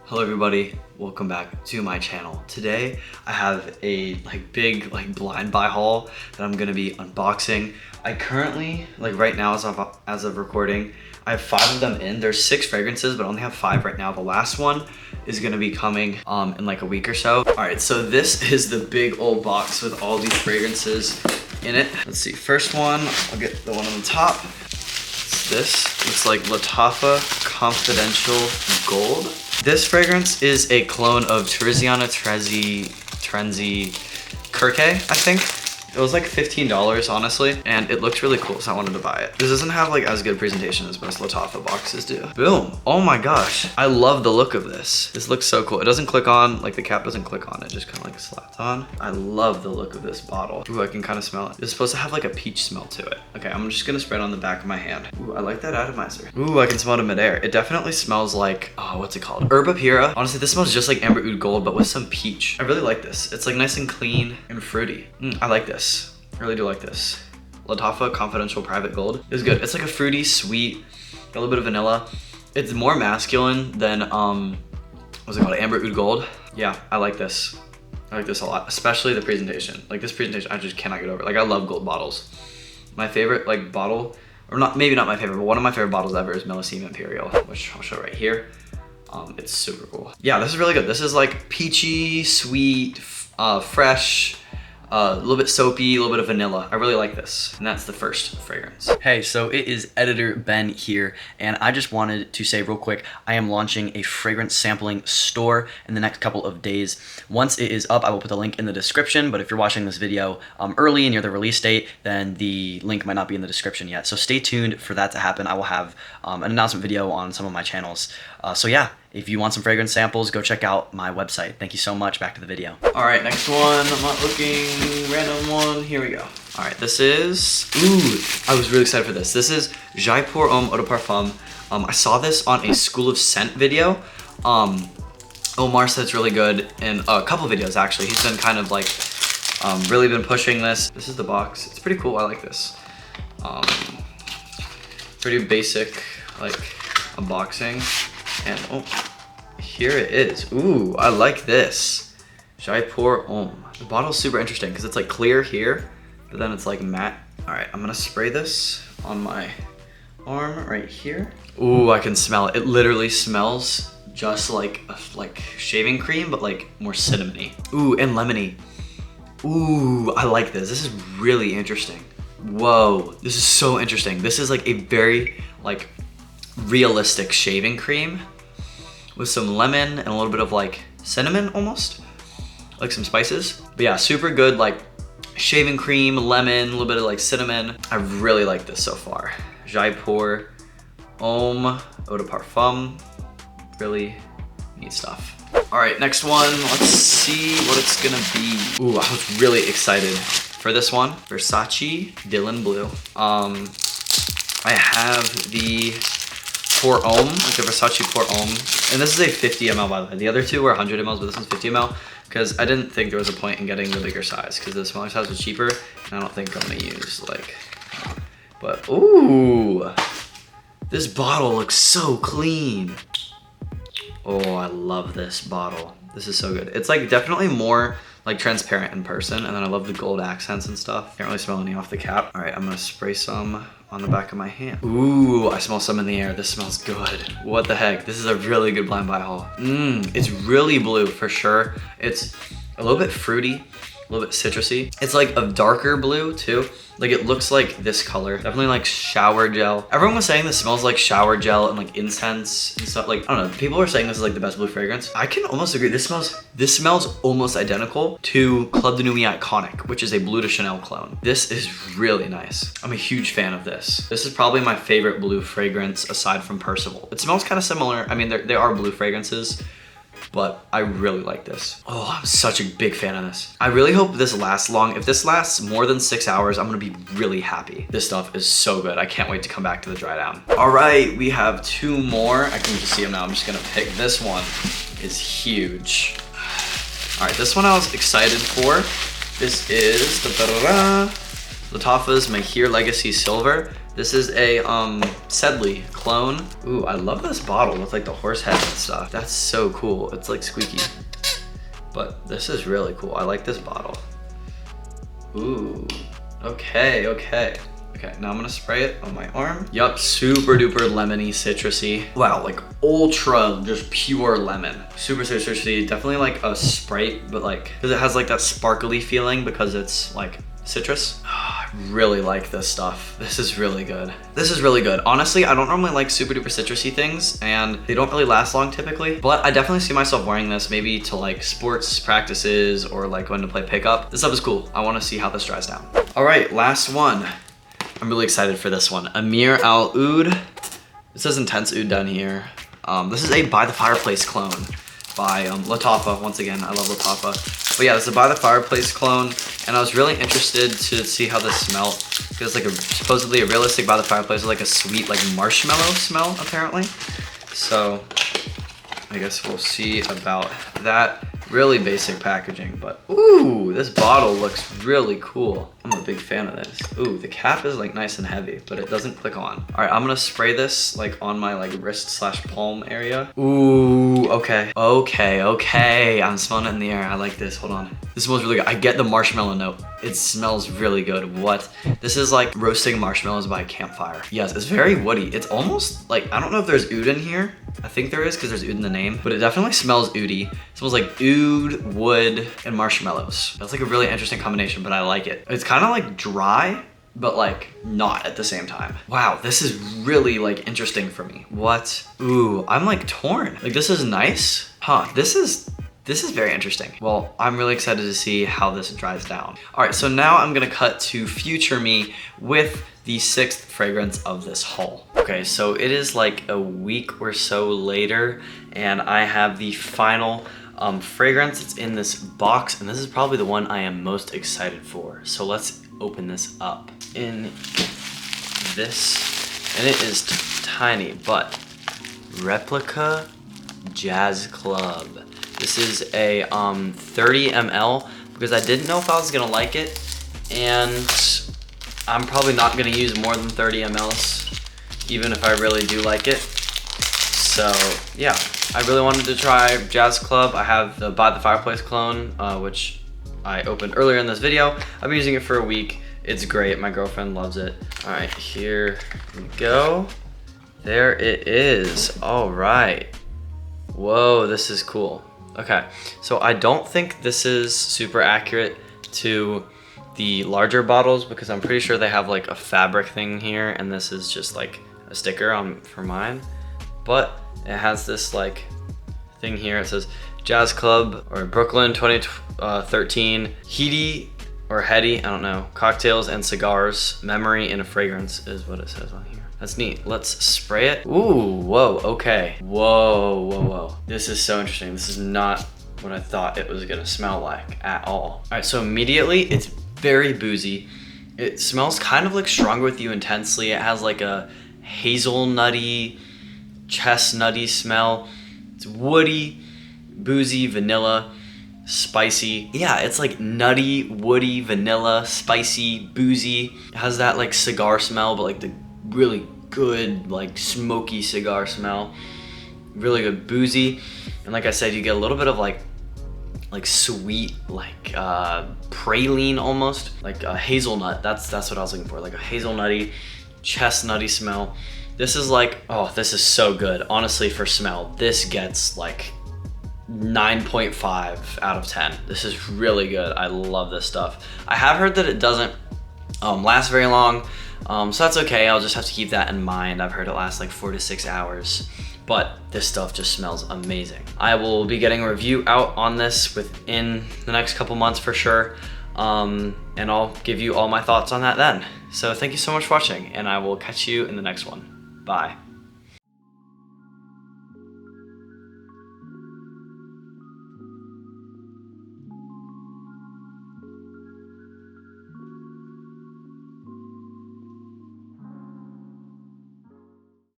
Hello everybody, welcome back to my channel. Today I have a big blind buy haul that I'm gonna be unboxing. I currently, right now as of recording, I have 5 of them in. There's 6 fragrances, but I only have 5 right now. The last one is gonna be coming in like a week or so. All right, so this is the big old box with all these fragrances in it. Let's see, first one, I'll get the one on the top. It's this, looks like Lattafa Confidential Gold. This fragrance is a clone of Tiziana Trenzi Kirke, I think. It was like $15, honestly, and it looked really cool, so I wanted to buy it. This doesn't have as good presentation as most Lattafa boxes do. Boom. Oh my gosh. I love the look of this. This looks so cool. It doesn't click on, the cap doesn't click on, it just kind of slaps on. I love the look of this bottle. Ooh, I can kind of smell it. It's supposed to have a peach smell to it. Okay, I'm just gonna spread it on the back of my hand. Ooh, I like that atomizer. Ooh, I can smell it in midair. It definitely smells like, oh, what's it called? Herba Pura. Honestly, this smells just like Amber Oud Gold, but with some peach. I really like this. It's nice and clean and fruity. I like this. I really do like this. Lattafa Confidential Private Gold is good. It's like a fruity, sweet, a little bit of vanilla. It's more masculine than, what's it called? Amber Oud Gold. Yeah, I like this. I like this a lot, especially the presentation. This presentation, I just cannot get over. I love gold bottles. My favorite, bottle, or maybe not my favorite, but one of my favorite bottles ever is Millesime Imperial, which I'll show right here. It's super cool. Yeah, this is really good. This is peachy, sweet, fresh, a little bit soapy, a little bit of vanilla. I really like this. And that's the first fragrance. Hey, so it is Editor Ben here, and I just wanted to say real quick, I am launching a fragrance sampling store in the next couple of days. Once it is up, I will put the link in the description, but if you're watching this video early and near the release date, then the link might not be in the description yet. So stay tuned for that to happen. I will have an announcement video on some of my channels. So yeah, if you want some fragrance samples, go check out my website. Thank you so much. Back to the video. All right, next one. I'm not looking. Random one. Here we go. All right, this is... Ooh, I was really excited for this. This is Jaipur Homme Eau de Parfum. I saw this on a School of Scent video. Omar said it's really good in a couple videos, actually. He's been kind of really been pushing this. This is the box. It's pretty cool. I like this. Pretty basic, unboxing. And oh, here it is. Ooh, I like this. Jaipur Homme. The bottle's super interesting because it's clear here, but then it's matte. All right, I'm gonna spray this on my arm right here. Ooh, I can smell it. It literally smells just like shaving cream, but more cinnamony. Ooh, and lemony. Ooh, I like this. This is really interesting. Whoa, this is so interesting. This is a very realistic shaving cream with some lemon and a little bit of cinnamon almost, some spices. But yeah, super good shaving cream, lemon, a little bit of cinnamon. I really like this so far. Jaipur Homme Eau de Parfum. Really neat stuff. All right, next one. Let's see what it's gonna be. Ooh, I was really excited for this one. Versace Dylan Blue. I have the Pour Homme, the Versace Pour Homme, and this is a 50 ml by the way. The other two were 100 ml, but this one's 50 ml because I didn't think there was a point in getting the bigger size because the smaller size was cheaper, and I don't think I'm gonna use but ooh, this bottle looks so clean. Oh, I love this bottle. This is so good. It's definitely more transparent in person, and then I love the gold accents and stuff. Can't really smell any off the cap. All right, I'm gonna spray some on the back of my hand. Ooh, I smell some in the air. This smells good. What the heck? This is a really good blind buy haul. It's really blue for sure. It's a little bit fruity, a little bit citrusy. It's a darker blue too. It looks like this color. Definitely shower gel. Everyone was saying this smells like shower gel and incense and stuff. I don't know. People were saying this is the best blue fragrance. I can almost agree. This smells almost identical to Club de Nuit Iconic, which is a Bleu de Chanel clone. This is really nice. I'm a huge fan of this. This is probably my favorite blue fragrance aside from Percival. It smells kind of similar. I mean, they are blue fragrances, but I really like this. Oh, I'm such a big fan of this. I really hope this lasts long. If this lasts more than 6 hours, I'm gonna be really happy. This stuff is so good. I can't wait to come back to the dry down. All right, we have 2 more. I can just see them now. I'm just gonna pick this one. Is huge. All right, this one I was excited for. This is the Lattafa's Mahir Legacy Silver. This is a Sedley cologne. Ooh, I love this bottle with like the horse head and stuff. That's so cool. It's like squeaky. But this is really cool. I like this bottle. Ooh, okay. Okay, now I'm gonna spray it on my arm. Yup, super duper lemony, citrusy. Wow, like ultra just pure lemon. Super citrusy, definitely like a Sprite, but like, because it has like that sparkly feeling because it's like citrus. I really like this stuff. This is really good. This is really good. Honestly, I don't normally like super duper citrusy things and they don't really last long typically, but I definitely see myself wearing this maybe to like sports practices or like going to play pickup. This stuff is cool. I wanna see how this dries down. All right, last one. I'm really excited for this one. Amir Al Oud. It says Intense Oud down here. This is a By the Fireplace clone by Lattafa. Once again, I love Lattafa. But yeah, this is a By the Fireplace clone, and I was really interested to see how this smelled. It's like supposedly a realistic By the Fireplace with like a sweet like marshmallow smell apparently. So I guess we'll see about that. Really basic packaging, but ooh, this bottle looks really cool. I'm a big fan of this. Ooh, the cap is like nice and heavy, but it doesn't click on. All right, I'm gonna spray this like on my like wrist slash palm area. Ooh, okay. I'm smelling it in the air. I like this, hold on. This smells really good. I get the marshmallow note. It smells really good. What? This is like roasting marshmallows by a campfire. Yes, it's very woody. It's almost like, I don't know if there's oud in here. I think there is because there's oud in the name, but it definitely smells oudy. It smells like oud, wood, and marshmallows. That's like a really interesting combination, but I like it. It's kind of like dry, but like not at the same time. Wow, this is really like interesting for me. What? Ooh, I'm like torn. Like this is nice. Huh, this is very interesting. Well, I'm really excited to see how this dries down. All right, so now I'm gonna cut to future me with the 6th fragrance of this haul. Okay, so it is like a week or so later, and I have the final fragrance. It's in this box, and this is probably the one I am most excited for. So let's open this up. In this, and it is tiny, but Replica Jazz Club. This is a 30 ml because I didn't know if I was gonna like it, and I'm probably not gonna use more than 30 mLs, even if I really do like it. So yeah, I really wanted to try Jazz Club. I have the By the Fireplace clone, which I opened earlier in this video. I've been using it for a week. It's great, my girlfriend loves it. All right, here we go. There it is, all right. Whoa, this is cool. Okay, so I don't think this is super accurate to the larger bottles because I'm pretty sure they have like a fabric thing here, and this is just like a sticker on for mine. But it has this like thing here. It says Jazz Club or Brooklyn 2013 Heady or Heady, I don't know, cocktails and cigars, memory in a fragrance is what it says on here. That's neat. Let's spray it. Ooh, whoa, okay. Whoa. This is so interesting. This is not what I thought it was gonna smell like at all. All right, so immediately it's very boozy. It smells kind of like Stronger With You Intensely. It has like a hazelnutty, chestnutty smell. It's woody, boozy, vanilla, spicy. Yeah, it's like nutty, woody, vanilla, spicy, boozy. It has that like cigar smell, but like the really good like smoky cigar smell. Really good boozy, and like I said, you get a little bit of like sweet, like praline almost, like a hazelnut. That's what I was looking for, like a hazelnutty, chestnutty smell. This is like, oh, this is so good. Honestly, for smell, this gets like 9.5 out of 10. This is really good. I love this stuff. I have heard that it doesn't last very long, so that's okay. I'll just have to keep that in mind. I've heard it lasts like 4 to 6 hours. But this stuff just smells amazing. I will be getting a review out on this within the next couple months for sure. And I'll give you all my thoughts on that then. So thank you so much for watching, and I will catch you in the next one. Bye.